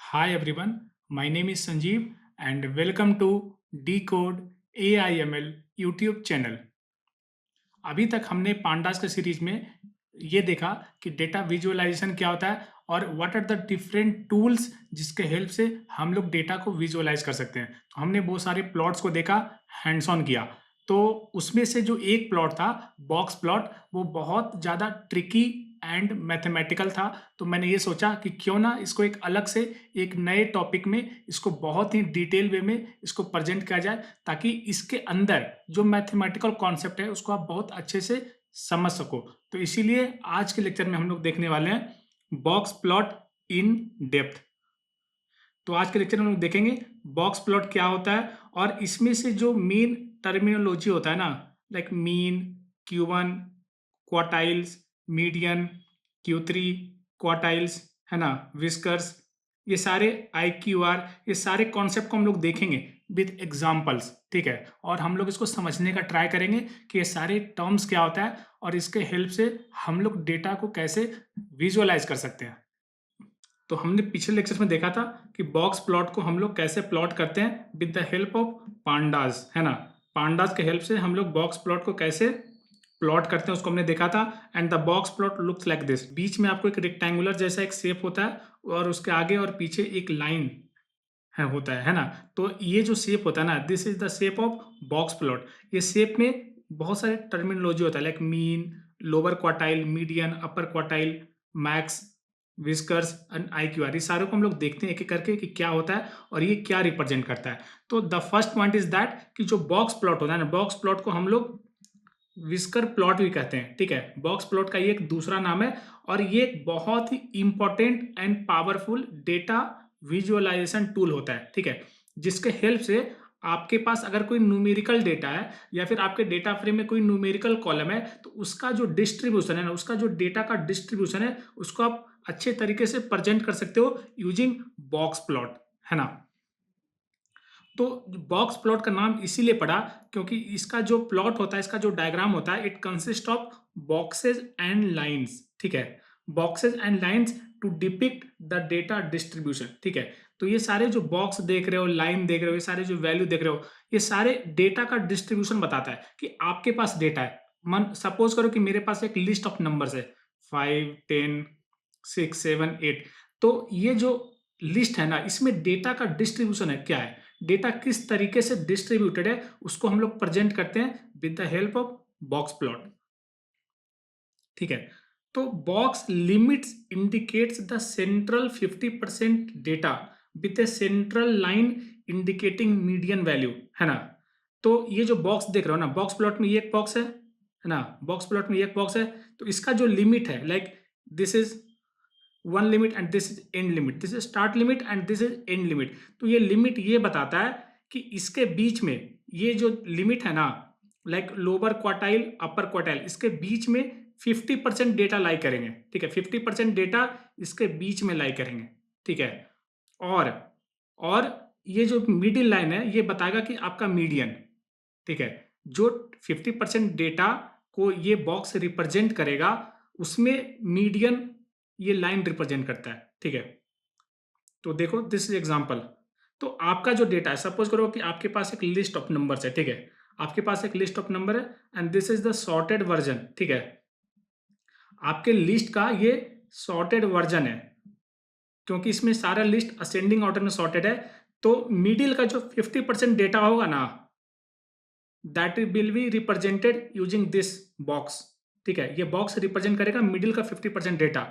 Hi everyone, my name is Sanjeev and welcome to Decode AIML YouTube channel. अभी तक हमने pandas के series में ये देखा कि डेटा विजुअलाइजेशन क्या होता है और what are the different tools जिसके हेल्प से हम लोग डेटा को विजुअलाइज कर सकते हैं। तो हमने बहुत सारे प्लॉट्स को देखा, हैंड्स ऑन किया। तो उसमें से जो एक प्लॉट था बॉक्स प्लॉट, वो बहुत ज़्यादा ट्रिकी एंड मैथमेटिकल था। तो मैंने ये सोचा कि क्यों ना इसको एक अलग से एक नए टॉपिक में इसको बहुत ही डिटेल वे में इसको प्रेजेंट किया जाए, ताकि इसके अंदर जो मैथमेटिकल कॉन्सेप्ट है उसको आप बहुत अच्छे से समझ सको। तो इसीलिए आज के लेक्चर में हम लोग देखने वाले हैं बॉक्स प्लॉट इन डेप्थ। तो आज के लेक्चर में हम लोग देखेंगे बॉक्स प्लॉट क्या होता है और इसमें से जो मेन टर्मिनोलॉजी होता है ना, like mean, Q1, quartiles, median, Q3, quartiles, है ना, विस्कर्स, ये सारे IQR, ये सारे कॉन्सेप्ट को हम लोग देखेंगे विद एग्जाम्पल्स। ठीक है, और हम लोग इसको समझने का ट्राई करेंगे कि ये सारे टर्म्स क्या होता है और इसके हेल्प से हम लोग डेटा को कैसे विजुअलाइज कर सकते हैं। तो हमने पिछले लेक्चर में देखा था कि बॉक्स प्लॉट को हम लोग कैसे प्लॉट करते हैं with the help of pandas, है ना। पांडास के हेल्प से हम लोग बॉक्स प्लॉट को कैसे प्लॉट करते हैं उसको हमने देखा था। And the box plot looks like this. बीच में आपको एक रेक्टेंगुलर जैसा एक शेप होता है और उसके आगे और पीछे एक लाइन है ना। तो ये जो शेप होता है ना, this is the shape of box plot. ये शेप में बहुत सारे टर्मिनोलॉजी होता है, like mean, lower quartile, median, upper quartile, max, whiskers and IQR। ये सारों को हम लोग देखते हैं एक एक करके कि क्या होता है और ये क्या रिप्रेजेंट करता है। तो the first point is that कि जो बॉक्स प्लॉट होता है ना, बॉक्स प्लॉट को हम लोग विस्कर प्लॉट भी कहते हैं। ठीक है, बॉक्स प्लॉट का ये एक दूसरा नाम है और ये एक बहुत ही important and powerful data visualisation tool होता है। ठीक है, जिसके हेल्प से आपके पास अगर कोई न्यूमेरिकल डेटा है या फिर आपके डेटा फ्रेम में कोई न्यूमेरिकल कॉलम है, तो उसका जो डिस्ट्रीब्यूशन है ना, उसका जो डेटा का डिस्ट्रीब्यूशन है, उसको आप अच्छे तरीके से प्रेजेंट कर सकते हो यूजिंग बॉक्स प्लॉट, है ना। तो बॉक्स प्लॉट का नाम इसीलिए पड़ा क्योंकि इसका जो प्लॉट होता है, इसका जो डायग्राम होता है, it consist of boxes and lines. ठीक है, boxes and lines to depict the data distribution. ठीक है, तो ये सारे जो बॉक्स देख रहे हो, लाइन देख रहे हो, ये सारे जो वैल्यू देख रहे हो, ये सारे डेटा का डिस्ट्रीब्यूशन बताता है कि आपके पास डेटा है। मन सपोज करो कि मेरे पास एक लिस्ट ऑफ नंबर्स है, 5, 10, 6, 7, 8। तो ये जो लिस्ट है ना, इसमें डेटा का डिस्ट्रीब्यूशन है, क्या है, डेटा किस तरीके से डिस्ट्रीब्यूटेड है, उसको हम लोग प्रेजेंट करते हैं with the help of box plot. ठीक है, तो box limits indicates the central 50% data with A central line indicating median value, है ना। तो ये जो बॉक्स देख रहे हो ना, बॉक्स प्लॉट में ये एक बॉक्स है ना, बॉक्स प्लॉट में ये एक बॉक्स है। तो इसका जो लिमिट है, like this is one limit and this is and limit, this is start limit and this is and limit. तो ये लिमिट ये बताता है कि इसके बीच में ये जो लिमिट है ना, लाइक लोअर क्वार्टाइल, अपर क्वार्टाइल, इसके बीच में 50% डेटा लाई करेंगे। ठीक है, 50% डेटा इसके बीच में लाई करेंगे। ठीक है, और और ये जो मिडिल लाइन है ये बताएगा कि आपका मीडियन। ठीक है, जो 50% डेटा को ये बॉक्स रिप्रेजेंट करेगा, उसमें मीडियन ये लाइन रिप्रेजेंट करता है। ठीक है, तो देखो दिस इज एग्जांपल। तो आपका जो डेटा है, सपोज करो कि आपके पास एक लिस्ट ऑफ नंबर्स है। ठीक है, आपके पास एक लिस्ट ऑफ नंबर है and this is the sorted version. ठीक है, आपके लिस्ट का ये सॉर्टेड वर्जन है क्योंकि इसमें सारा लिस्ट असेंडिंग ऑर्डर में सॉर्टेड है। तो मिडिल का जो 50% डेटा होगा ना, that will be represented using this box. ठीक है, ये बॉक्स रिप्रेजेंट करेगा मिडिल का 50% डेटा।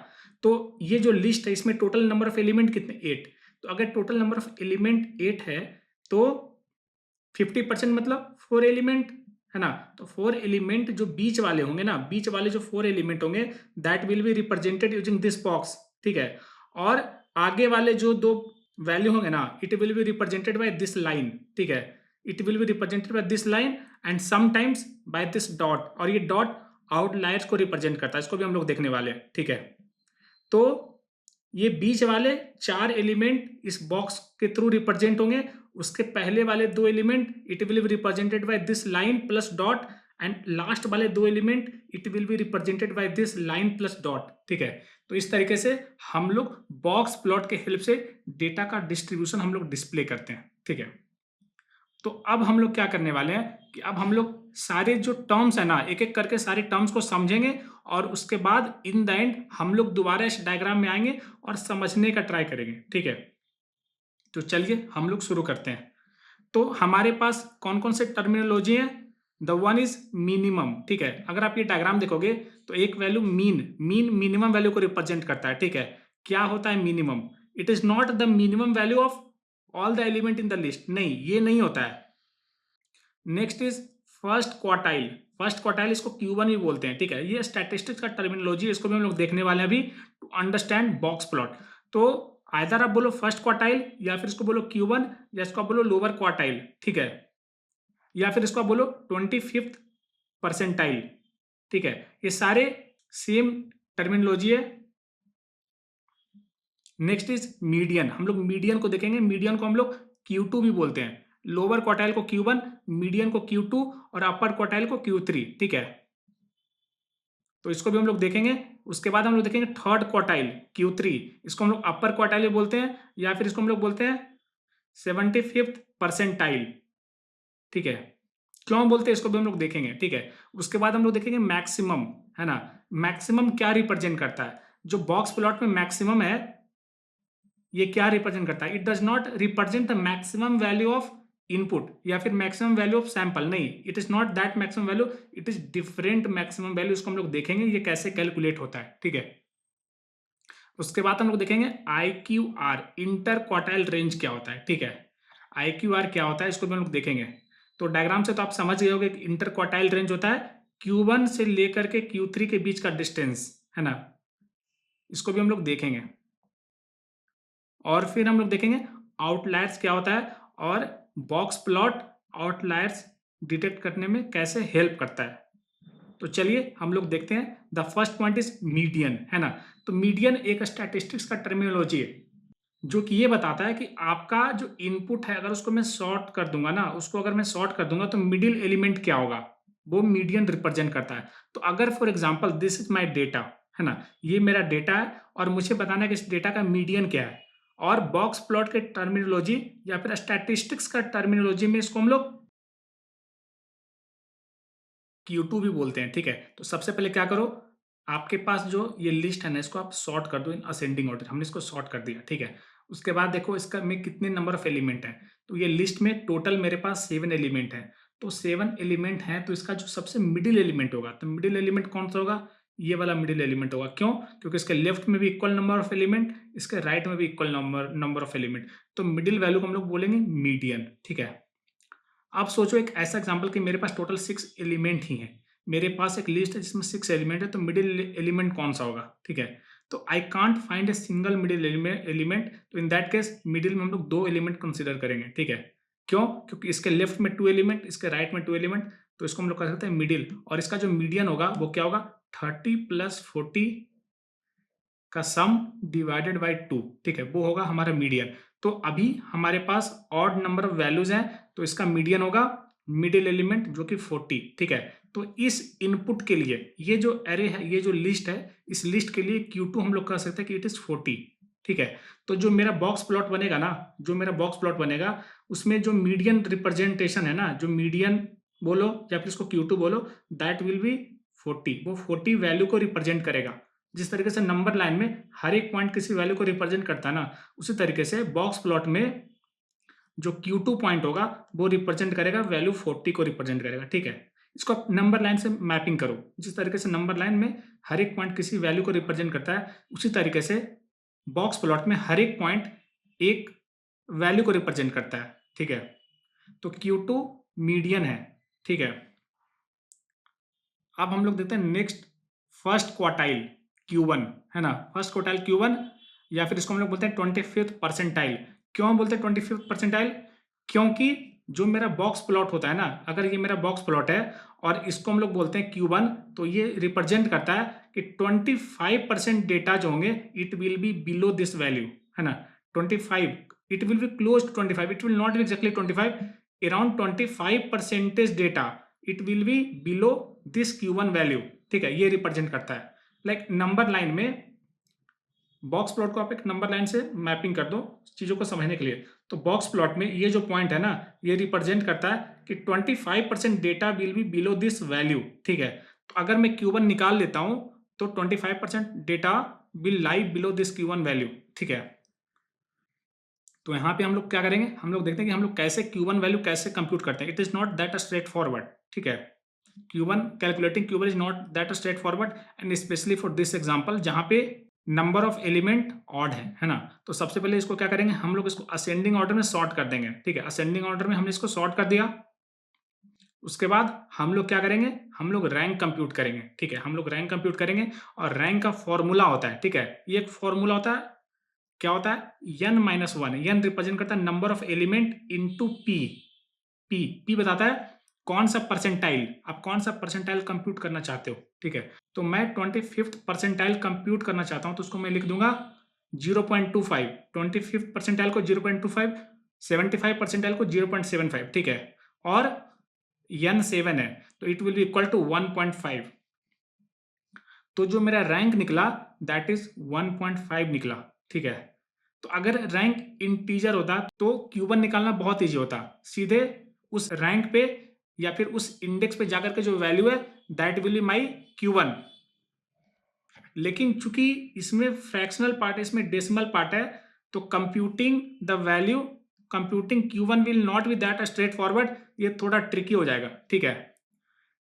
तो ये जो लिस्ट है, इसमें टोटल नंबर ऑफ एलिमेंट कितने, 8। तो अगर टोटल नंबर ऑफ एलिमेंट 8 है तो 50% मतलब 4 एलिमेंट, है ना। तो 4 एलिमेंट जो बीच वाले होंगे ना, बीच वाले जो 4 एलिमेंट होंगे, that will be represented using this box. ठीक है, और आगे वाले जो दो वैल्यू होंगे ना, it will be represented by this line. ठीक है, it will be represented by this line and sometimes by this dot, और ये डॉट आउटलायर्स को रिप्रेजेंट करता है, इसको भी हम लोग देखने वाले हैं। ठीक है, तो ये बीच वाले 4 एलिमेंट इस बॉक्स के थ्रू रिप्रेजेंट होंगे। उसके पहले वाले 2 element it will be represented by this line plus dot and last वाले दो element it will be represented by this line plus dot, ठीक है। तो इस तरीके से हम लोग बॉक्स प्लॉट के हेल्प से डेटा का डिस्ट्रीब्यूशन हम लोग डिस्प्ले करते हैं, ठीक है। तो अब हम लोग क्या करने वाले हैं कि अब हम लोग सारे जो टर्म्स है ना, एक एक करके सारे टर्म्स को समझेंगे और उसके बाद इन द एंड हम लोग दोबारा इस डायग्राम में आएंगे और समझने का ट्राई करेंगे, ठीक है। तो चलिए हम लोग शुरू करते हैं। तो हमारे पास कौन कौन से टर्मिनोलॉजी है? द वन इज मिनिमम, ठीक है। अगर आप ये डायग्राम देखोगे तो एक वैल्यू मीन मिनिमम वैल्यू को रिप्रेजेंट करता है, ठीक है। क्या होता है minimum? It is not the minimum value of all the element in the list, नहीं, ये नहीं होता है। Next is first quartile. First quartile इसको Q1 भी बोलते हैं, ठीक है। ये स्टैटिस्टिक्स का टर्मिनोलॉजी, इसको भी हम लोग देखने वाले हैं अभी टू अंडरस्टैंड बॉक्स प्लॉट। तो आइदर आप बोलो फर्स्ट क्वार्टाइल या फिर इसको बोलो Q1 या इसको आप बोलो लोअर क्वार्टाइल, ठीक है, या फिर इसको आप बोलो 25th परसेंटाइल, ठीक है। ये सारे सेम टर्मिनोलॉजी है। Next is median. हम लोग मीडियन को देखेंगे, मीडियन को हम लोग Q2 भी बोलते हैं। लोअर क्वार्टाइल को Q1, मीडियन को Q2 और अपर क्वार्टाइल को Q3, ठीक है। तो इसको भी हम लोग देखेंगे। उसके बाद हम लोग देखेंगे थर्ड क्वार्टाइल Q3, इसको हम लोग अपर क्वार्टाइल भी बोलते हैं या फिर इसको हम लोग बोलते हैं 75th परसेंटाइल, ठीक है। क्यों बोलते हैं इसको भी हम लोग देखेंगे, ठीक है। उसके बाद हम लोग देखेंगे मैक्सिमम, है ना। मैक्सिमम क्या रिप्रेजेंट करता है? जो बॉक्स प्लॉट में मैक्सिमम है ये क्या रिप्रेजेंट करता है? It does not represent the maximum value of input या फिर मैक्सिमम वैल्यू ऑफ सैंपल, नहीं, it is not that maximum value, it is different maximum value. इसको हम लोग देखेंगे ये कैसे कैलकुलेट होता है, ठीक है। उसके बाद हम लोग देखेंगे IQR, इंटर क्वार्टाइल रेंज क्या होता है, ठीक है। IQR क्या होता है इसको भी हम लोग देखेंगे। तो डायग्राम से तो आप समझ गए होंगे कि इंटर क्वार्टाइल रेंज होता है Q1 से लेकर के Q3 के बीच का डिस्टेंस, है ना। इसको भी हम लोग देखेंगे और फिर हम लोग देखेंगे आउटलायर्स क्या होता है और बॉक्स प्लॉट आउटलायर्स डिटेक्ट करने में कैसे हेल्प करता है। तो चलिए हम लोग देखते हैं। The first point is median, है ना। तो मीडियन एक स्टैटिस्टिक्स का टर्मिनोलॉजी है जो कि ये बताता है कि आपका जो इनपुट है अगर उसको मैं सॉर्ट कर दूंगा ना, उसको अगर मैं सॉर्ट कर दूंगा तो मिडिल एलिमेंट क्या होगा, वो मीडियन रिप्रेजेंट करता है। तो अगर for example this is my data, है ना, ये मेरा डेटा है और मुझे बताना है कि इस डेटा का मीडियन क्या है, और बॉक्स प्लॉट के टर्मिनोलॉजी या फिर स्टैटिस्टिक्स का टर्मिनोलॉजी में इसको हम लोग Q2 भी बोलते हैं, ठीक है। तो सबसे पहले क्या करो, आपके पास जो ये लिस्ट है ना इसको आप सॉर्ट कर दो इन असेंडिंग ऑर्डर। हमने इसको सॉर्ट कर दिया, ठीक है। उसके बाद देखो इसका में कितने नंबर ऑफ एलिमेंट है। तो ये लिस्ट में टोटल मेरे पास 7 एलिमेंट है। तो 7 एलिमेंट है तो इसका जो सबसे मिडिल एलिमेंट होगा, तो मिडिल एलिमेंट कौन सा होगा? ये वाला मिडिल एलिमेंट होगा। क्यों? क्योंकि इसके लेफ्ट में भी इक्वल नंबर ऑफ एलिमेंट, इसके राइट में भी इक्वल नंबर ऑफ एलिमेंट। तो मिडिल वैल्यू को हम लोग बोलेंगे मीडियन, ठीक है। आप सोचो एक ऐसा एग्जांपल कि मेरे पास टोटल 6 एलिमेंट ही हैं। मेरे पास एक लिस्ट है जिसमें 6 एलिमेंट है, तो मिडिल एलिमेंट कौन सा होगा, ठीक है। तो I can't find a single middle element, तो इन दैट केस मिडिल में हम लोग 2 एलिमेंट कंसीडर करेंगे, ठीक है। क्यों? क्योंकि इसके लेफ्ट में 2 एलिमेंट, इसके राइट में 2 एलिमेंट, तो इसको हम लोग कर सकते हैं मिडिल। और इसका जो मीडियन होगा वो क्या होगा? 30 + 40 का सम डिवाइडेड बाई 2, ठीक है, वो होगा हमारा मीडियन। तो अभी हमारे पास ऑड नंबर ऑफ वैल्यूज हैं तो इसका मीडियन होगा मिडिल एलिमेंट जो कि 40, ठीक है। तो इस इनपुट के लिए ये जो एरे है, ये जो लिस्ट है, इस लिस्ट के लिए Q2 हम लोग कह सकते हैं कि इट इज 40, ठीक है। तो जो मेरा बॉक्स प्लॉट बनेगा ना, जो मेरा बॉक्स प्लॉट बनेगा उसमें जो मीडियन रिप्रेजेंटेशन है ना, जो मीडियन बोलो या फिर इसको Q2 बोलो, दैट विल बी 40। वो 40 वैल्यू को रिप्रेजेंट करेगा। जिस तरीके से नंबर लाइन में हर एक पॉइंट किसी वैल्यू को रिप्रेजेंट करता है ना, उसी तरीके से बॉक्स प्लॉट में जो Q2 पॉइंट होगा वो रिप्रेजेंट करेगा वैल्यू 40 को रिप्रेजेंट करेगा, ठीक है। इसको आप नंबर लाइन से मैपिंग करो। जिस तरीके से नंबर लाइन में हर एक पॉइंट किसी वैल्यू को रिप्रेजेंट करता है, उसी तरीके से बॉक्स प्लॉट में हर एक पॉइंट एक वैल्यू को रिप्रेजेंट करता है, ठीक है। तो Q2 मीडियन है, ठीक है। अब हम लोग देखते हैं नेक्स्ट फर्स्ट क्वार्टाइल Q1, है ना। फर्स्ट क्वार्टाइल Q1 या फिर इसको हम लोग बोलते हैं 25th परसेंटाइल। क्यों बोलते हैं 25th परसेंटाइल? क्योंकि जो मेरा बॉक्स प्लॉट होता है ना, अगर ये मेरा बॉक्स प्लॉट है और इसको हम लोग बोलते हैं Q1, तो ये रिप्रेजेंट करता है कि 25% डेटा जो होंगे it will be below this value, है ना। 25, it will be close to 25, it will not be exactly 25, around 25% data it will be below this Q1 value, ठीक है, ये रिप्रेजेंट करता है। लाइक नंबर लाइन में बॉक्स प्लॉट को आप एक नंबर लाइन से मैपिंग कर दो चीज़ों को समझने के लिए। तो बॉक्स प्लॉट में ये जो पॉइंट है ना, ये रिप्रेजेंट करता है कि 25% data will be below this value, ठीक है। तो अगर मैं Q1 निकाल लेता हूं तो 25% data will lie below this Q1 value, ठीक है। तो यहाँ पे हम लोग क्या करेंगे, हम लोग देखते हैं कि हम लोग कैसे Q1 वैल्यू कैसे कंप्यूट करते हैं। It is not that straight forward, ठीक है। Q1 calculating Q1 is not that straight forward and specially for this example जहाँ पे नंबर ऑफ एलिमेंट ऑड है ना। तो सबसे पहले इसको क्या करेंगे, हम लोग इसको असेंडिंग ऑर्डर में सॉर्ट कर देंगे, ठीक है। असेंडिंग ऑर्डर में हमने इसको सॉर्ट कर दिया। उसके बाद हम लोग क्या करेंगे, हम लोग रैंक कंप्यूट करेंगे, ठीक है। हम लोग रैंक कंप्यूट करेंगे और रैंक का फॉर्मूला होता है, ठीक है। ये एक फॉर्मूला होता है, क्या होता है, n-1। n रिप्रेजेंट करता है number of element into p। p बताता है कौन सा परसेंटाइल, आप कौन सा परसेंटाइल कंप्यूट करना चाहते हो, ठीक है। तो मैं 25th परसेंटाइल कंप्यूट करना चाहता हूं, तो उसको मैं लिख दूंगा 0.25, 25th परसेंटाइल को 0.25, 75 परसेंटाइल को 0.75, ठीक है। और n 7 है तो it will be equal to 1.5। तो जो मेरा रैंक निकला दैट इज 1.5 निकला, ठीक है। तो अगर रैंक इंटीजर होता तो Q1 निकालना बहुत ईजी होता, सीधे उस रैंक पे या फिर उस इंडेक्स पे जाकर के जो वैल्यू है that will be my Q1। लेकिन चूंकि इसमें फ्रैक्शनल पार्ट है, इसमें डेसिमल पार्ट है, तो computing the value, computing Q1 will not B that straight forward, ये थोड़ा ट्रिकी हो जाएगा, ठीक है।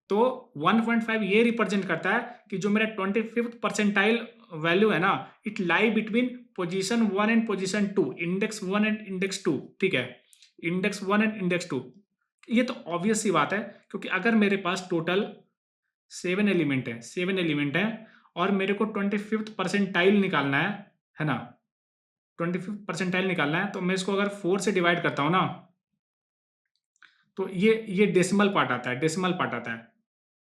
तो 1.5 ये रिप्रेजेंट करता है कि जो मेरा 25th परसेंटाइल वैल्यू है ना, it lie between position 1 and position 2, index 1 and index 2, ठीक है। Index 1 and index 2। ये तो ऑब्वियस सी बात है, क्योंकि अगर मेरे पास टोटल 7 एलिमेंट है, 7 एलिमेंट है और मेरे को 25th परसेंटाइल निकालना है ना, 25th परसेंटाइल निकालना है, तो मैं इसको अगर 4 से डिवाइड करता हूं ना, तो ये डेसिमल पार्ट आता है, डेसिमल पार्ट आता है।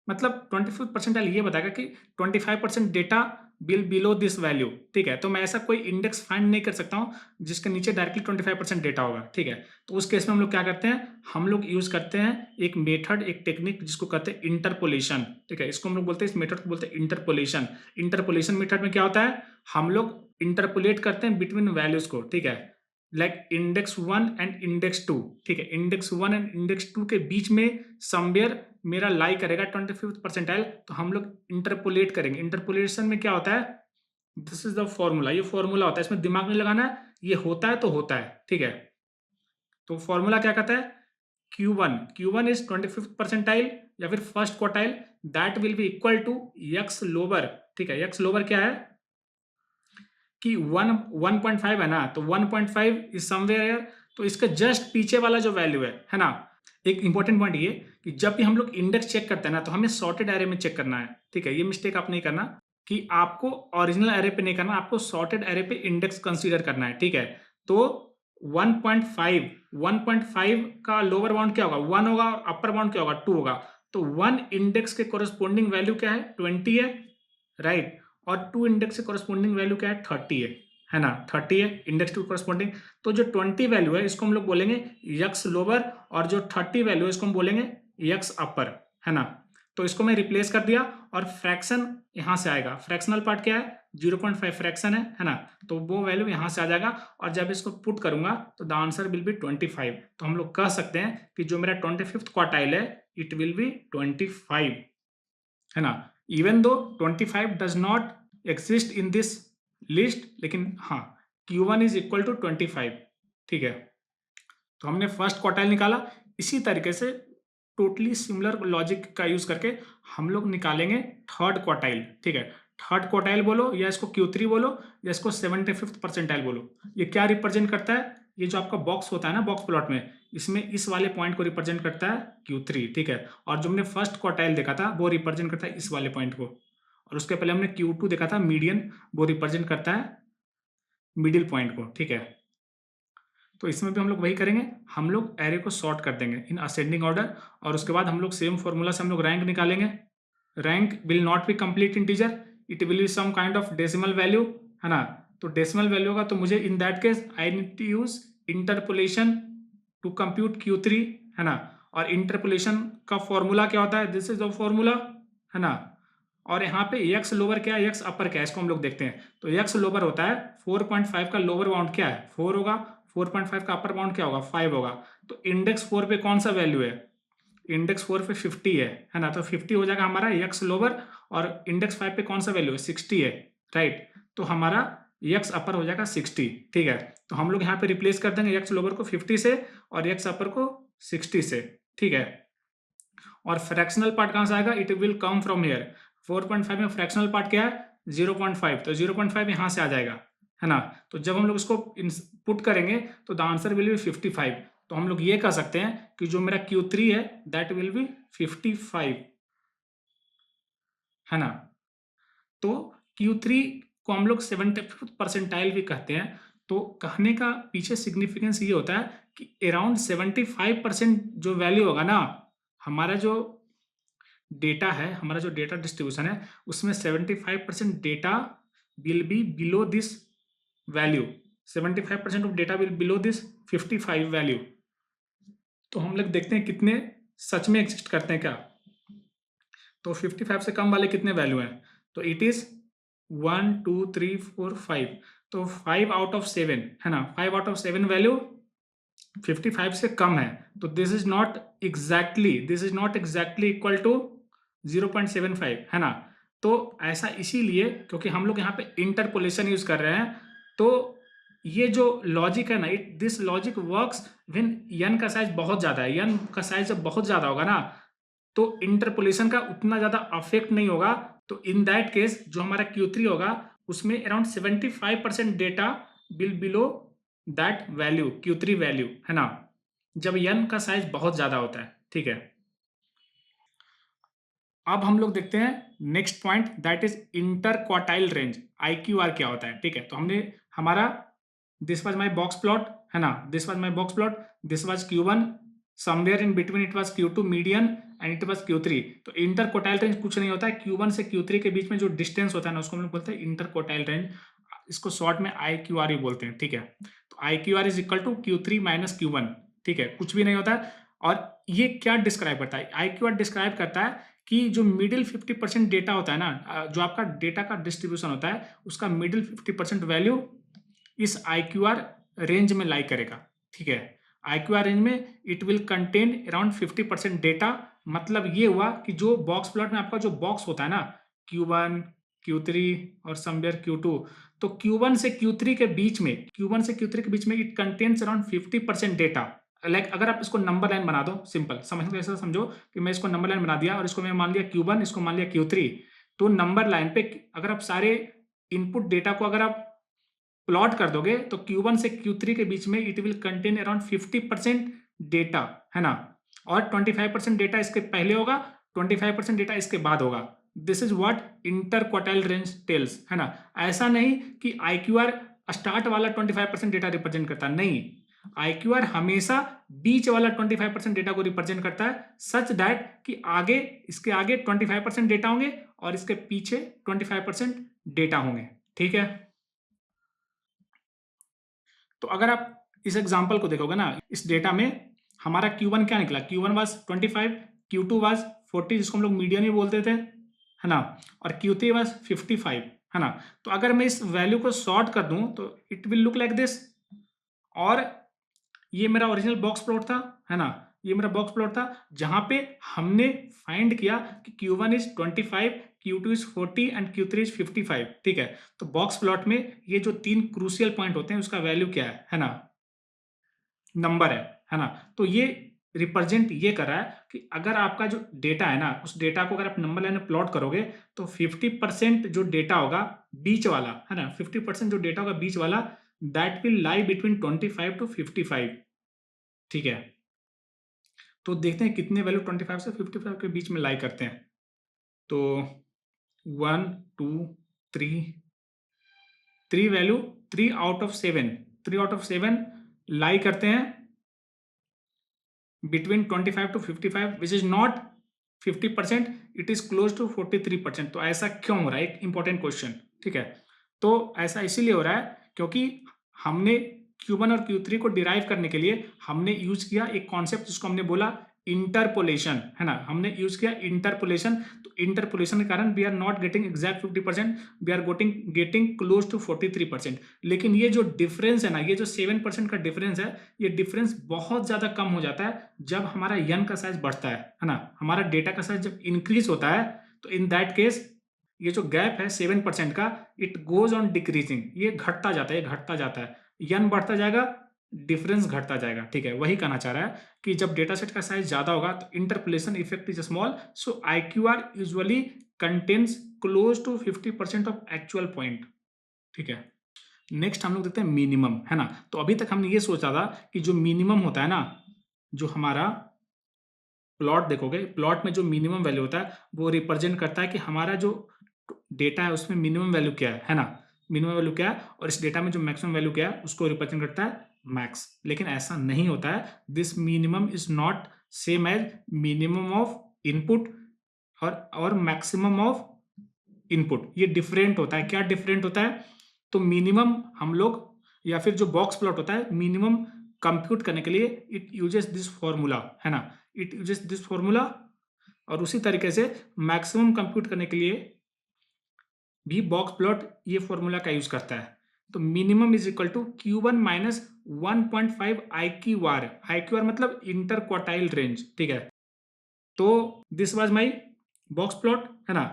मतलब 25th परसेंटाइल ये बताएगा कि 25% data bill below this value, ठीक है। तो मैं ऐसा कोई इंडेक्स फाइंड नहीं कर सकता हूँ जिसके नीचे डायरेक्टली 25% डेटा होगा, ठीक है। तो उस केस में हम लोग क्या करते हैं, हम लोग यूज करते हैं एक मेथड, एक टेक्निक जिसको कहते हैं इंटरपोलेशन, ठीक है। इसको हम लोग बोलते हैं, इस मेथड को बोलते हैं इंटरपोलेशन। इंटरपोलेशन मेथड में क्या होता है, हम लोग इंटरपोलेट करते हैं बिटवीन वैल्यूज को, ठीक है। लाइक इंडेक्स 1 एंड इंडेक्स 2, ठीक है। इंडेक्स 1 एंड इंडेक्स 2 के बीच में समवेयर मेरा लाई करेगा 25th परसेंटाइल, तो हम लोग इंटरपोलेट करेंगे। इंटरपोलेशन में क्या होता है, दिस इज द फॉर्मूला, ये फॉर्मूला होता है, इसमें दिमाग नहीं लगाना है, ये होता है तो होता है, ठीक है। तो फॉर्मूला क्या कहता है, Q1 इज 25th परसेंटाइल या फिर first quartile, that will be equal to x lower, ठीक है। x लोअर क्या है कि 1.5 है ना, तो 1.5 इज समवेयर हियर, तो इसका जस्ट पीछे वाला जो वैल्यू है ना। एक इंपॉर्टेंट पॉइंट ये कि जब भी हम लोग इंडेक्स चेक करते हैं ना, तो हमें सॉर्टेड एरे में चेक करना है, ठीक है। ये मिस्टेक आप नहीं करना कि आपको ओरिजिनल एरे पे नहीं करना, आपको सॉर्टेड एरे पे इंडेक्स कंसीडर करना है, ठीक है। तो 1.5 का लोअर बाउंड क्या होगा, 1 होगा, और अपर बाउंड क्या होगा, 2 होगा। तो 1 इंडेक्स के कोरस्पोंडिंग वैल्यू क्या है, 20 है, राइट। और 2 इंडेक्स के कोरस्पोंडिंग वैल्यू क्या है, 30 है ना, 30 है इंडेक्स टू कोरस्पोंडिंग। तो जो 20 वैल्यू है इसको हम लोग बोलेंगे यक्स लोअर, और जो 30 वैल्यू है इसको हम बोलेंगे यक्स अपर, है ना। तो इसको मैं रिप्लेस कर दिया और फ्रैक्शन यहां से आएगा, फ्रैक्शनल पार्ट क्या है, 0.5 फ्रैक्शन है ना। तो वो वैल्यू यहां से आ जाएगा, और जब इसको पुट करूंगा तो द आंसर विल बी 25। तो हम लोग कह सकते हैं कि जो मेरा 25th क्वार्टाइल है इट विल बी 25, है ना। Even though 25 does not exist in this list, लेकिन हाँ Q1 इज इक्वल टू 25, ठीक है। तो हमने फर्स्ट क्वार्टाइल निकाला। इसी तरीके से टोटली सिमिलर लॉजिक का यूज करके हम लोग निकालेंगे थर्ड क्वार्टाइल, ठीक है। थर्ड क्वार्टाइल बोलो या इसको Q3 बोलो या इसको 75th परसेंटाइल बोलो। ये क्या रिप्रेजेंट करता है, ये जो आपका बॉक्स होता है ना बॉक्स प्लॉट में, इसमें इस वाले पॉइंट को रिप्रेजेंट करता है Q3, ठीक है। और जो हमने फर्स्ट क्वार्टाइल देखा था वो रिप्रेजेंट करता है इस वाले पॉइंट को, और उसके पहले हमने Q2 देखा था मीडियन, वो रिप्रेजेंट करता है मिडिल पॉइंट को, ठीक है। तो इसमें भी हम लोग वही करेंगे, हम लोग एरे को सॉर्ट कर देंगे इन असेंडिंग ऑर्डर, और उसके बाद हम लोग सेम फॉर्मूला से हम लोग रैंक निकालेंगे। Rank will not be complete integer, it will be some kind of decimal value, है ना। तो डेसिमल वैल्यू होगा तो मुझे in that case I need to use interpolation to compute Q3, है ना। और इंटरपोलेशन का फॉर्मूला क्या होता है, दिस इज द फॉर्मूला, है ना। और यहाँ पे एक्स लोअर क्या है, एक्स अपर क्या है, इसको हम लोग देखते हैं। तो एक्स लोअर होता है 4.5 का लोअर बाउंड क्या है, 4 होगा, 4.5 का अपर बाउंड क्या होगा, 5 होगा। तो इंडेक्स 4 पे कौन सा वैल्यू है, इंडेक्स 4 पे 50 है ना। तो 50 हो जाएगा हमारा एक्स लोअर, और इंडेक्स 5 पे कौन सा वैल्यू है, 60 है, राइट। तो हमारा एक्स अपर हो जाएगा 60, ठीक है। तो हम लोग यहाँ पे रिप्लेस कर देंगे एक्स लोअर को 50 से और एक्स अपर को 60 से, ठीक है। और फ्रैक्शनल पार्ट कहाँ से आएगा, it will come from here. 4.5 में फ्रैक्शनल पार्ट क्या है, 0.5, तो 0.5 यहाँ से आ जाएगा, है ना। तो जब हम लोग इसको पुट करेंगे तो द आंसर विल बी 55। तो हम लोग ये कह सकते हैं कि जो मेरा Q3 है दैट विल बी 55, है ना। तो Q3 को हम लोग 75th परसेंटाइल भी कहते हैं। तो कहने का पीछे सिग्निफिकेंस ये होता है कि अराउंड 75% जो वैल्यू होगा ना, हमारा जो डेटा है, हमारा जो डेटा डिस्ट्रीब्यूशन है, उसमें 75% data will be below this value, 75% of data will below this 55 value. तो हम लोग देखते हैं कितने सच में एग्जिस्ट करते हैं क्या। तो 55 से कम वाले कितने वैल्यू हैं, तो इट इज 1 2 3 4 5। तो 5 आउट ऑफ 7, है ना, 5 आउट ऑफ 7 वैल्यू 55 से कम है। तो this is not exactly equal to 0.75, है ना। तो ऐसा इसीलिए क्योंकि हम लोग यहाँ पे इंटरपोलेशन यूज कर रहे हैं। तो ये जो लॉजिक है ना, this logic works when n का साइज बहुत ज्यादा है। n का साइज जब बहुत ज्यादा होगा ना, तो इंटरपोलेशन का उतना ज्यादा अफेक्ट नहीं होगा। तो इन दैट केस जो हमारा Q3 होगा उसमें around 75% data will below that value, Q3 value, है ना, जब n का साइज बहुत ज्यादा होता है, ठीक है। अब हम लोग देखते हैं next point, that is inter quartile range, IQR क्या होता है, ठीक है। तो हमने हमारा this was my box plot, है ना, this was my box plot, this was Q1, somewhere in between it was Q2 median and it was Q3। तो इंटर क्वार्टाइल रेंज कुछ नहीं होता है, Q1 से Q3 के बीच में जो डिस्टेंस होता है ना, उसको हम लोग बोलते हैं इंटर क्वार्टाइल रेंज। इसको शॉर्ट में IQR ही बोलते हैं, ठीक है। तो IQR is equal to Q3 minus Q1, ठीक है, कुछ भी नहीं होता है। और ये क्या डिस्क्राइब करता है, IQR डिस्क्राइब करता है कि जो मिडिल 50% डेटा होता है ना, जो आपका डेटा का डिस्ट्रीब्यूशन होता है, उसका मिडिल 50% वैल्यू इस IQR रेंज में लाई करेगा, ठीक है। IQR रेंज में it will contain around 50% data. मतलब ये हुआ कि जो बॉक्स प्लॉट में आपका जो बॉक्स होता है ना, Q1 Q3 और समवेयर Q2, तो Q1 से Q3 के बीच में, Q1 से Q3 के बीच में it contains around 50% data. Like अगर आप इसको नंबर लाइन बना दो, सिंपल समझ के ऐसा समझो कि मैं इसको नंबर लाइन बना दिया और इसको मैं मान लिया Q1, इसको मान लिया Q3। तो नंबर लाइन पे अगर आप सारे इनपुट डेटा को अगर आप प्लॉट कर दोगे तो Q1 से Q3 के बीच में it will contain around 50% data, है ना। और 25% डेटा इसके पहले होगा, 25% डेटा इसके बाद होगा। This is what inter quartile range tells, है ना। ऐसा नहीं कि IQR स्टार्ट वाला 25% डेटा रिप्रेजेंट करता, नहीं, IQR हमेशा बीच वाला 25% डेटा को रिप्रेजेंट करता है, सच दैट कि आगे, इसके आगे 25% डेटा होंगे और इसके पीछे 25% डेटा होंगे, ठीक है। तो अगर आप इस एग्जाम्पल को देखोगे ना, इस डेटा में हमारा Q1 क्या निकला, Q1 वाज 25, Q2 वाज 40 जिसको हम लोग मीडियन भी बोलते थे, है ना, और Q3 वाज 55, है ना। तो अगर मैं इस वैल्यू को सॉर्ट कर दूं तो it will look like this. और ये मेरा ओरिजिनल बॉक्स प्लॉट था, है ना, ये मेरा बॉक्स प्लॉट था जहां पे हमने फाइंड किया कि Q1 is 25, Q2 is 40 and Q3 is 55, ठीक है। तो बॉक्स प्लॉट में ये जो तीन क्रूशियल पॉइंट होते हैं उसका वैल्यू क्या है ना, नंबर है ना। तो ये रिप्रेजेंट ये कर रहा है कि अगर आपका जो डेटा है ना, उस डेटा को अगर आप नंबर लाइन में प्लॉट करोगे तो 50% जो डेटा होगा बीच वाला, है ना, 50% जो डेटा होगा बीच वाला, that will lie between 25 to 55, ठीक है। तो देखते हैं कितने वैल्यू 25 से 55 के बीच में लाई करते हैं। तो 1 2 3 3 value, 3 out of 7, 3 out of 7 लाई करते हैं between 25 to 55 which is not 50%, it is close to 43%। तो ऐसा क्यों हो रहा है, एक इंपॉर्टेंट क्वेश्चन, ठीक है। तो ऐसा इसीलिए हो रहा है क्योंकि हमने Q1 और Q3 को डिराइव करने के लिए हमने यूज किया एक कॉन्सेप्ट जिसको हमने बोला इंटरपोलेशन, है ना, हमने यूज किया इंटरपोलेशन। तो इंटरपोलेशन के कारण we are not getting exact 50%, we are getting close to 43%। लेकिन ये जो डिफरेंस है ना, ये जो 7% का डिफरेंस है, ये डिफरेंस बहुत ज्यादा कम हो जाता है जब हमारा यन का साइज बढ़ता है ना, हमारा डेटा का साइज जब इंक्रीज होता है, तो इन दैट केस ये जो गैप है 7% का, इट गोज ऑन डिक्रीजिंग, ये घटता जाता है, ये घटता जाता है, यन बढ़ता जाएगा, डिफरेंस घटता जाएगा। ठीक है, वही कहना चाह रहा है कि जब डेटा सेट का साइज ज्यादा होगा तो interpolation effect is small, so IQR usually contains close to 50% of actual point. ठीक है, नेक्स्ट हम लोग देखते हैं मिनिमम, है ना। तो अभी तक हमने ये सोचा था कि जो मिनिमम होता है ना, जो हमारा प्लॉट देखोगे, प्लॉट में जो मिनिमम वैल्यू होता है वो रिप्रेजेंट करता है कि हमारा जो डेटा है उसमें मिनिमम वैल्यू क्या है ना, मिनिमम वैल्यू क्या है, और इस डेटा में जो मैक्सिमम वैल्यू क्या है उसको रिप्रेजेंट करता है मैक्स। लेकिन ऐसा नहीं होता है, this minimum is not same as minimum of input और मैक्सिमम ऑफ इनपुट, ये डिफरेंट होता है। क्या डिफरेंट होता है? तो मिनिमम हम लोग, या फिर जो बॉक्स प्लॉट होता है, मिनिमम कंप्यूट करने के लिए इट यूजेस दिस फॉर्मूला, है ना, इट यूजेस दिस फॉर्मूला। और उसी तरीके से मैक्सिमम कंप्यूट करने के लिए भी बॉक्स प्लॉट ये फॉर्मूला का यूज करता है। तो minimum is equal to Q1 minus 1.5 IQR, IQR मतलब इंटर क्वार्टाइल रेंज। ठीक है, तो this was my box plot, है ना।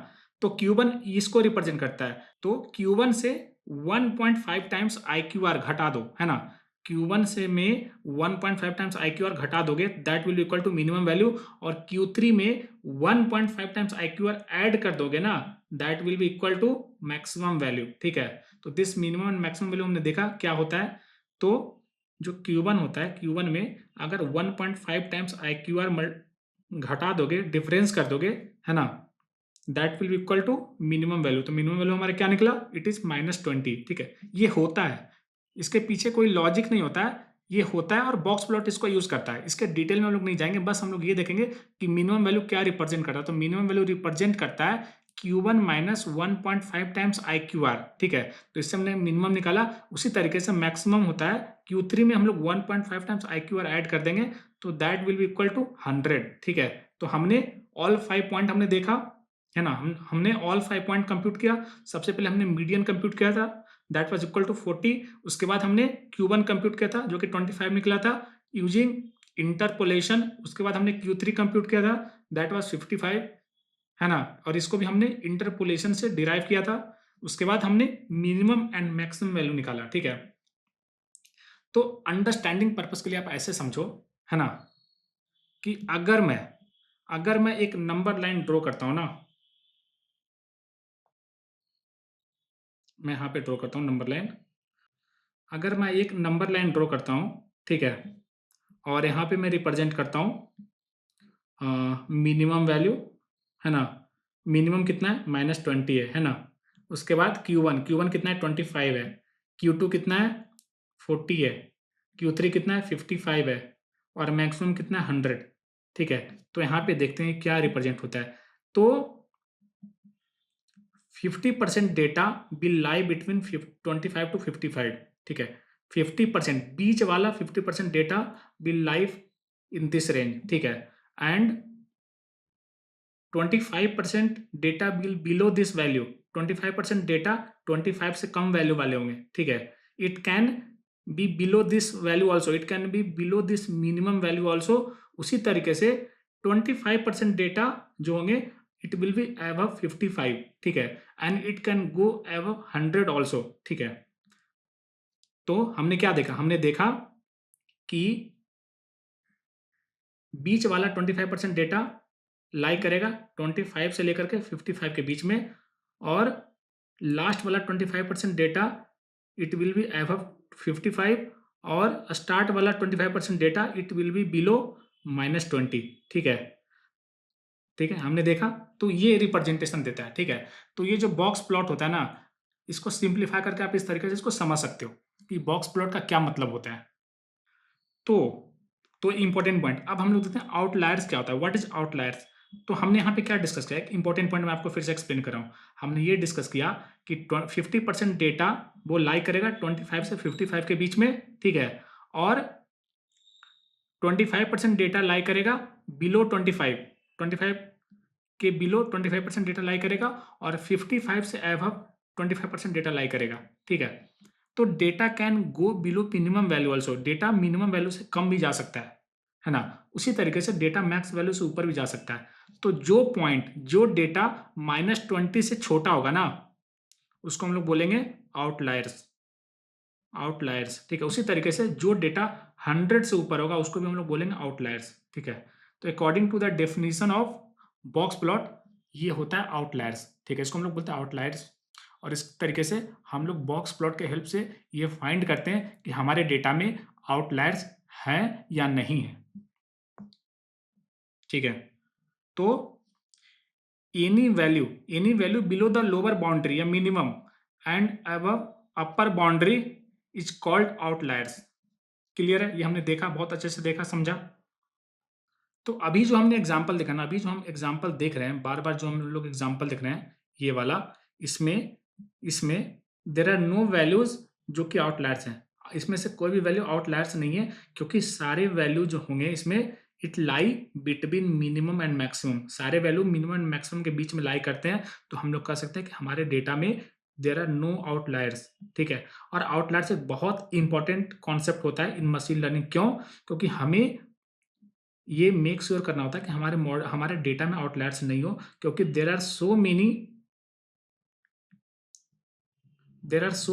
तो Q1 इसको रिप्रेजेंट करता है, तो Q1 से 1.5 टाइम्स IQR घटा दो, है ना। Q1 से में 1.5 टाइम्स IQR घटा दोगे, that will equal to minimum value. और Q3 में 1.5 टाइम्स IQR ऐड कर दोगे ना, that will be equal to maximum value. ठीक है, तो this minimum and maximum value हमने देखा क्या होता है। तो जो Q1 होता है, Q1 में अगर 1.5 टाइम्स IQR घटा दोगे, डिफरेंस कर दोगे, है ना, that will be equal to minimum value. तो मिनिमम वैल्यू हमारा क्या निकला? It is -20। ठीक है, ये होता है, इसके पीछे कोई लॉजिक नहीं होता है, ये होता है और बॉक्स प्लॉट इसको यूज करता है। इसके डिटेल में हम लोग नहीं जाएंगे, बस हम लोग ये देखेंगे कि मिनिमम वैल्यू क्या रिप्रेजेंट करता है। तो मिनिमम वैल्यू रिप्रेजेंट करता है Q1 माइनस 1.5 टाइम्स IQR। ठीक है, तो इससे हमने मिनिमम निकाला। उसी तरीके से मैक्सिमम होता है Q3 में हम लोग 1.5 टाइम्स IQR ऐड कर देंगे, तो that will be equal to 100। ठीक है, तो हमने ऑल 5 पॉइंट हमने देखा, है ना, हमने ऑल 5 पॉइंट कंप्यूट किया। सबसे पहले हमने मीडियन कंप्यूट किया था, दैट वाज इक्वल टू 40। उसके बाद हमने Q1 कंप्यूट किया था जो कि 25 निकला था यूजिंग इंटरपोलेशन। उसके बाद हमने Q3 कंप्यूट किया था, दैट वाज 55, है ना, और इसको भी हमने इंटरपोलेशन से डिराइव किया था। उसके बाद हमने मिनिमम एंड मैक्सिमम वैल्यू निकाला। ठीक है, तो अंडरस्टैंडिंग पर्पस के लिए आप ऐसे समझो, है ना, कि अगर मैं एक नंबर लाइन ड्रॉ करता हूं ना, मैं यहां पे ड्रॉ करता हूं नंबर लाइन। अगर मैं एक नंबर लाइन ड्रॉ करता हूं, ठीक है, और यहाँ पे मैं रिप्रेजेंट करता हूँ मिनिमम वैल्यू, है ना, मिनिमम कितना है? -20 है ना। उसके बाद Q1 कितना है? 25 है। Q2 कितना है? 40 है। Q3 कितना है? 55 है। और मैक्सिमम कितना है? 100। ठीक है, तो यहाँ पे देखते हैं क्या रिप्रेजेंट होता है। तो 50% data will lie between 25 to 55। ठीक है, 50%, बीच वाला 50% data will lie in this range. ठीक है, and 25% data will below this value. 25% data 25 से कम वैल्यू वाले होंगे। ठीक है, it can be below this value also, it can be below this minimum value also. उसी तरीके से 25% डेटा जो होंगे इट विल बी अबव 55। ठीक है, and it can go above 100 also. ठीक है, तो हमने क्या देखा? हमने देखा कि बीच वाला 25% डेटा लाई करेगा 25 से लेकर के 55 के बीच में, और लास्ट वाला 25% data it will be above 55, और स्टार्ट वाला 25% data it will be below -20। ठीक है, ठीक है, हमने देखा। तो ये रिप्रेजेंटेशन देता है। ठीक है, तो ये जो बॉक्स प्लॉट होता है ना, इसको सिंप्लीफाई करके आप इस तरीके से इसको समझ सकते हो कि बॉक्स प्लॉट का क्या मतलब होता है। तो इंपॉर्टेंट पॉइंट, अब हम लोग देखते हैं आउटलायर्स क्या होता है, व्हाट इज आउटलायर्स। तो हमने यहाँ पे क्या डिस्कस किया? एक इंपॉर्टेंट पॉइंट मैं आपको फिर से एक्सप्लेन कर रहा हूँ। हमने ये डिस्कस किया कि 50% डेटा वो लाई करेगा 25 से 55 के बीच में। ठीक है, और 25% डेटा लाई करेगा बिलो 25 के बिलो 25% डेटा लाई करेगा, और 55 से अबव 25% डेटा लाई करेगा। ठीक है, तो data can go below minimum value also, data minimum value से कम भी जा सकता है ना। उसी तरीके से डेटा मैक्स वैल्यू से ऊपर भी जा सकता है। तो जो डेटा -20 से छोटा होगा ना, उसको हम लोग बोलेंगे आउटलायर्स। ठीक है, उसी तरीके से जो डेटा 100 से ऊपर होगा उसको भी हम लोग बोलेंगे आउटलायर्स। ठीक है, तो according to the definition of box plot ये होता है आउटलायर्स। ठीक है, इसको हम लोग बोलते हैं आउटलायर्स। और इस तरीके से हम लोग बॉक्स प्लॉट के हेल्प से ये फाइंड करते हैं कि हमारे डेटा में आउटलायर्स हैं या नहीं है। ठीक है, तो any value below the lower boundary या minimum and above upper boundary is called outliers. Clear है, ये हमने देखा, बहुत अच्छे से देखा, समझा। तो अभी जो हमने एग्जाम्पल देखा ना, अभी जो हम एग्जाम्पल देख रहे हैं, बार बार जो हम लोग एग्जाम्पल देख रहे हैं, ये वाला, इसमें देर आर नो वैल्यूज जो कि आउटलायर्स हैं। इसमें से कोई भी वैल्यू आउटलायर्स नहीं है, क्योंकि सारे वैल्यू जो होंगे इसमें it lie between minimum and maximum, सारे वैल्यू मिनिमम एंड मैक्सिमम के बीच में लाई करते हैं। तो हम लोग कह सकते हैं कि हमारे डेटा में देर आर नो आउटलायर्स। ठीक है, और आउटलायर्स एक बहुत इंपॉर्टेंट कॉन्सेप्ट होता है इन मशीन लर्निंग। क्यों? क्योंकि हमें ये मेक श्योर करना होता है कि हमारे डेटा में आउटलायर्स नहीं हो, क्योंकि there are so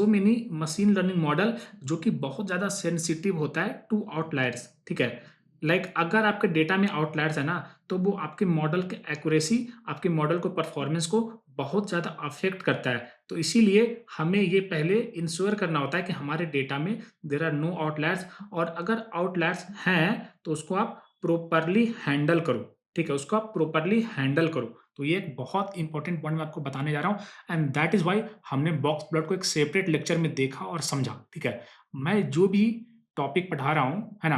many machine learning model जो कि बहुत ज़्यादा सेंसिटिव होता है टू आउटलायर्स। ठीक है, लाइक अगर आपके डेटा में आउटलायर्स है ना, तो वो आपके मॉडल के एक्यूरेसी, आपके मॉडल को परफॉर्मेंस को बहुत ज़्यादा अफेक्ट करता है। तो इसीलिए हमें ये पहले इंश्योर करना होता है कि हमारे डेटा में देर आर नो आउटलायर्स, और अगर आउटलायर्स हैं तो उसको आप प्रॉपरली हैंडल करो। ठीक है, उसको आप प्रॉपरली हैंडल करो। तो ये एक बहुत इंपॉर्टेंट पॉइंट मैं आपको बताने जा रहा हूँ, एंड दैट इज वाई हमने बॉक्स प्लॉट को एक सेपरेट लेक्चर में देखा और समझा। ठीक है, मैं जो भी टॉपिक पढ़ा रहा हूँ, है ना,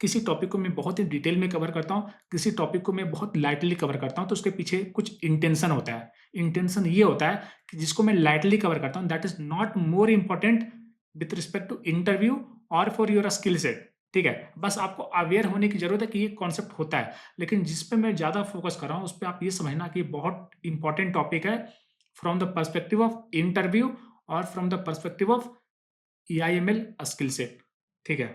किसी टॉपिक को मैं बहुत ही डिटेल में कवर करता हूँ, किसी टॉपिक को मैं बहुत लाइटली कवर करता हूँ, तो उसके पीछे कुछ इंटेंशन होता है। इंटेंशन ये होता है कि जिसको मैं लाइटली कवर करता हूँ, that is not more important with respect to interview और फॉर योर स्किल सेट। ठीक है, बस आपको अवेयर होने की जरूरत है कि ये कॉन्सेप्ट होता है, लेकिन जिस पे मैं ज्यादा फोकस कर रहा हूँ उस पर आप ये समझना कि बहुत इंपॉर्टेंट टॉपिक है from the perspective of interview और from the perspective of EIML skill set. ठीक है,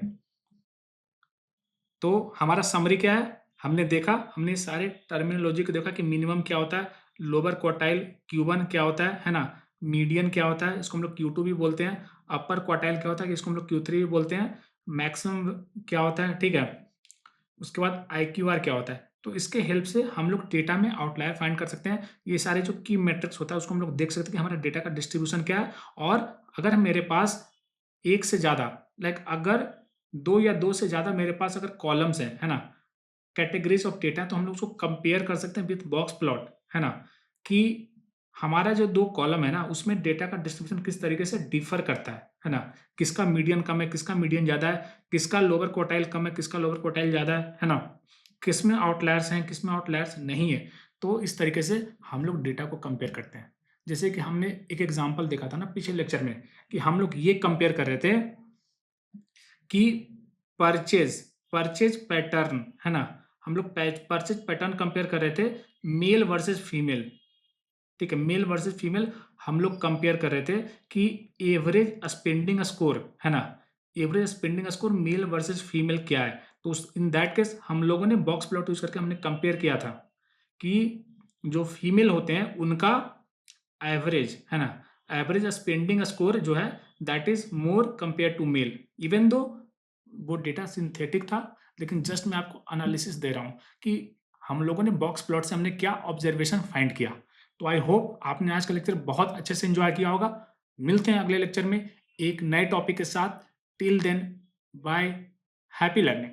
तो हमारा समरी क्या है? हमने देखा, हमने सारे टर्मिनोलॉजी को देखा कि मिनिमम क्या होता है, लोअर क्वार्टाइल Q1 क्या होता है ना, मीडियन क्या होता है, इसको हम लोग Q2 भी बोलते हैं, अपर क्वार्टाइल क्या होता है, इसको हम लोग Q3 भी बोलते हैं, मैक्सिमम क्या होता है। ठीक है, उसके बाद IQR क्या होता है। तो इसके हेल्प से हम लोग डेटा में आउटलायर फाइंड कर सकते हैं। ये सारे जो की मैट्रिक्स होता है उसको हम लोग देख सकते हैं कि हमारे डेटा का डिस्ट्रीब्यूशन क्या है, और अगर मेरे पास एक से ज़्यादा, लाइक अगर दो या दो से ज़्यादा मेरे पास अगर कॉलम्स हैं, है ना, कैटेगरीज ऑफ डेटा, तो हम लोग उसको कंपेयर कर सकते हैं विथ बॉक्स प्लॉट, है ना, कि हमारा जो दो कॉलम है ना उसमें डेटा का डिस्ट्रीब्यूशन किस तरीके से डिफर करता है ना, किसका मीडियन कम है, किसका मीडियन ज़्यादा है, किसका लोअर क्वार्टाइल कम है, किसका लोअर क्वार्टाइल ज़्यादा है ना, किसमें आउटलायर्स हैं, किसमें आउटलायर्स नहीं है। तो इस तरीके से हम लोग डेटा को कंपेयर करते हैं। जैसे कि हमने एक एग्जाम्पल देखा था ना पिछले लेक्चर में, कि हम लोग ये कंपेयर कर रहे थे कि परचेज पैटर्न, है ना, हम लोग परचेज पैटर्न कंपेयर कर रहे थे मेल वर्सेस फीमेल। ठीक है, मेल वर्सेस फीमेल हम लोग कंपेयर कर रहे थे कि एवरेज स्पेंडिंग स्कोर, है ना, average spending score male versus female क्या है। तो इन दैट केस हम लोगों ने बॉक्स प्लॉट यूज करके हमने कंपेयर किया था कि जो फीमेल होते हैं उनका एवरेज, है ना, एवरेज स्पेंडिंग स्कोर जो है that is more compare to male. Even though वो डेटा सिंथेटिक था, लेकिन जस्ट मैं आपको एनालिसिस दे रहा हूँ कि हम लोगों ने बॉक्स प्लॉट से हमने क्या ऑब्जर्वेशन फाइंड किया। तो आई होप आपने आज का लेक्चर बहुत अच्छे से एंजॉय किया होगा। मिलते हैं अगले लेक्चर में एक नए टॉपिक के साथ। Till then, bye, happy learning.